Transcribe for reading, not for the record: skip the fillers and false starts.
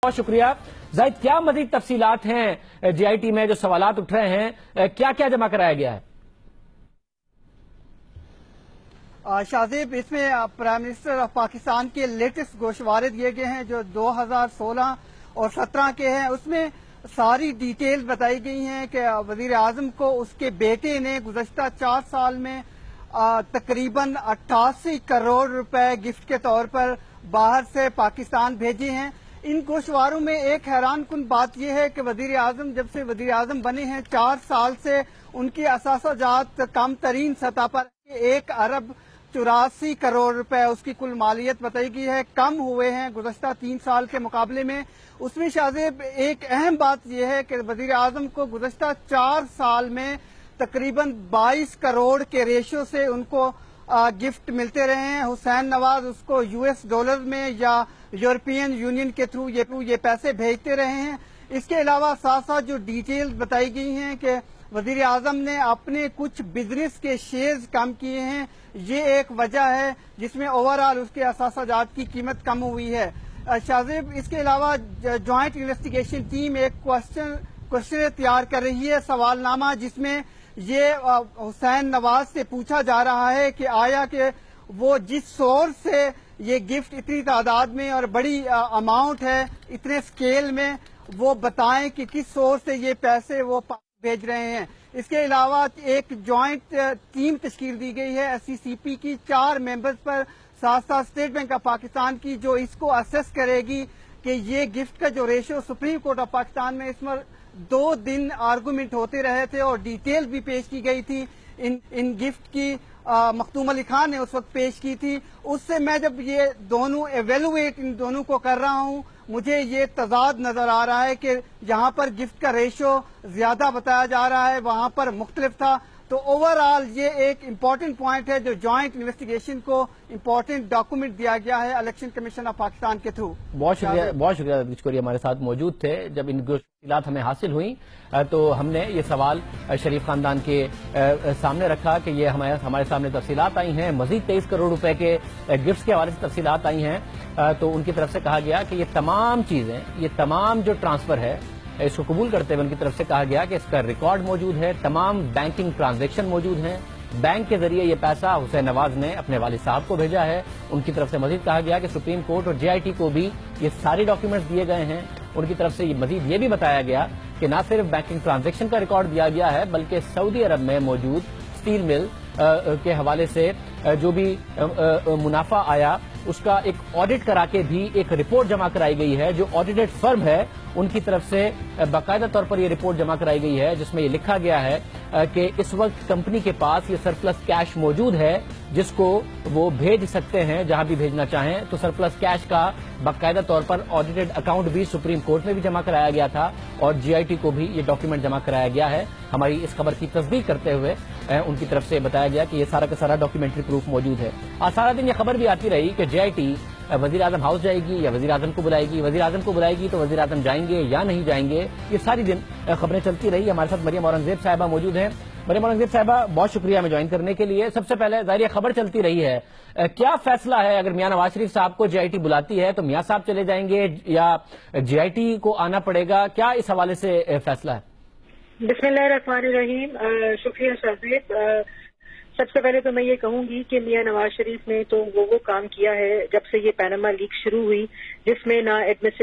بہت شکریہ زاہد. کیا مزید تفصیلات ہیں جی آئی ٹی میں جو سوالات اٹھ رہے ہیں، کیا کیا جمع کرایا گیا ہے؟ شاہزیب، اس میں پرائم منسٹر آف پاکستان کے لیٹسٹ گوشوارے دیے گئے ہیں جو 2016 اور 17 کے ہیں. اس میں ساری ڈیٹیل بتائی گئی ہیں کہ وزیر اعظم کو اس کے بیٹے نے گزشتہ 4 سال میں تقریباً 88 کروڑ روپے گفٹ کے طور پر باہر سے پاکستان بھیجے ہیں. ان گوشواروں میں ایک حیران کن بات یہ ہے کہ وزیر اعظم جب سے وزیر اعظم بنے ہیں 4 سال سے ان کی اثاثہ جات کم ترین سطح پر 1 ارب 84 کروڑ روپے اس کی کل مالیت بتائی گئی ہے، کم ہوئے ہیں گزشتہ 3 سال کے مقابلے میں. اس میں شاہزیب ایک اہم بات یہ ہے کہ وزیر اعظم کو گزشتہ 4 سال میں تقریباً 22 کروڑ کے ریشو سے ان کو گفٹ ملتے رہے ہیں. حسین نواز اس کو US ڈالر میں یا یورپین یونین کے تھرو یہ پیسے بھیجتے رہے ہیں. اس کے علاوہ ساتھ ساتھ جو ڈیٹیلز بتائی گئی ہیں کہ وزیر اعظم نے اپنے کچھ بزنس کے شیئرز کم کیے ہیں، یہ ایک وجہ ہے جس میں اوورآل اس کے اثاثہ جات کی قیمت کم ہوئی ہے. شاہزیب، اس کے علاوہ جوائنٹ انویسٹیگیشن ٹیم ایک کوشچن تیار کر رہی ہے، سوال نامہ، جس میں یہ حسین نواز سے پوچھا جا رہا ہے کہ آیا کہ وہ جس سورس سے یہ گفٹ اتنی تعداد میں اور بڑی اماؤنٹ ہے اتنے سکیل میں، وہ بتائیں کہ کس سورس سے یہ پیسے وہ بھیج رہے ہیں. اس کے علاوہ ایک جوائنٹ ٹیم تشکیل دی گئی ہے SCCP کی 4 ممبرز پر، ساتھ ساتھ اسٹیٹ بینک آف پاکستان کی، جو اس کو اسیس کرے گی کہ یہ گفٹ کا جو ratio supreme court of Pakistan میں اس میں 2 دن آرگومنٹ ہوتے رہے تھے اور ڈیٹیل بھی پیش کی گئی تھی ان گفٹ کی. مختوم علی خان نے اس وقت پیش کی تھی. اس سے میں جب یہ دونوں ایویلویٹ ان دونوں کو کر رہا ہوں، مجھے یہ تضاد نظر آ رہا ہے کہ جہاں پر گفٹ کا ریشو زیادہ بتایا جا رہا ہے وہاں پر مختلف تھا. تو اوورآل یہ ایک امپورٹنٹ پوائنٹ ہے جو جوائنٹ انویسٹیگیشن کو امپورٹنٹ ڈاکومنٹ دیا گیا ہے الیکشن کمیشن آف پاکستان کے تھرو. بہت شکریہ بچکوری ہمارے ساتھ موجود تھے. جب ان تفصیلات ہمیں حاصل ہوئیں تو ہم نے یہ سوال شریف خاندان کے سامنے رکھا کہ یہ ہمارے سامنے تفصیلات آئی ہیں، مزید 23 کروڑ روپے کے گفٹس کے حوالے سے تفصیلات آئی ہیں. تو ان کی طرف سے کہا گیا کہ یہ تمام چیزیں، یہ تمام جو ٹرانسفر ہے اس کو قبول کرتے ہوئے ان کی طرف سے کہا گیا کہ اس کا ریکارڈ موجود ہے، تمام بینکنگ ٹرانزیکشن موجود ہیں، بینک کے ذریعے یہ پیسہ حسین نواز نے اپنے والد صاحب کو بھیجا ہے. ان کی طرف سے مزید کہا گیا کہ سپریم کورٹ اور JIT کو بھی یہ سارے ڈاکیومنٹس دیے گئے ہیں. ان کی طرف سے مزید یہ بھی بتایا گیا کہ نہ صرف بینکنگ ٹرانزیکشن کا ریکارڈ دیا گیا ہے بلکہ سعودی عرب میں موجود اسٹیل مل کے حوالے سے جو بھی منافع آیا اس کا ایک آڈٹ کرا کے بھی ایک رپورٹ جمع کرائی گئی ہے. جو آڈیٹڈ فرم ہے ان کی طرف سے باقاعدہ طور پر یہ رپورٹ جمع کرائی گئی ہے جس میں یہ لکھا گیا ہے کہ اس وقت کمپنی کے پاس یہ سرپلس کیش موجود ہے جس کو وہ بھیج سکتے ہیں جہاں بھی بھیجنا چاہیں. تو سرپلس کیش کا باقاعدہ طور پر آڈیٹڈ اکاؤنٹ بھی سپریم کورٹ میں بھی جمع کرایا گیا تھا اور JIT کو بھی یہ ڈاکیومنٹ جمع کرایا گیا ہے. ہماری اس خبر کی تصدیق کرتے ہوئے ان کی طرف سے بتایا گیا کہ یہ سارا کا سارا ڈاکیومنٹری پروف موجود ہے. آج سارا دن یہ خبر بھی آتی رہی کہ JIT وزیر اعظم ہاؤس جائے گی یا وزیر اعظم کو بلائے گی، وزیر اعظم کو بلائے گی تو وزیر اعظم جائیں گے یا نہیں جائیں گے. یہ ساری دن خبریں چلتی رہی. ہمارے ساتھ مریم اورنگزیب صاحبہ موجود ہیں. مریم اورنگزیب صاحبہ، بہت شکریہ ہمیں جوائن کرنے کے لیے. سب سے پہلے ظاہر خبر چلتی رہی ہے، کیا فیصلہ ہے اگر میاں نواز شریف صاحب کو JIT بلاتی ہے تو میاں صاحب چلے جائیں گے یا JIT کو آنا پڑے گا؟ کیا اس حوالے سے فیصلہ ہے؟ بسم اللہ الرحمن الرحیم. شکریہ شاہزیب. سب سے پہلے تو میں یہ کہوں گی کہ میاں نواز شریف نے تو وہ کام کیا ہے جب سے یہ پیناما لیک شروع ہوئی جس میں نہ ایڈمیسبل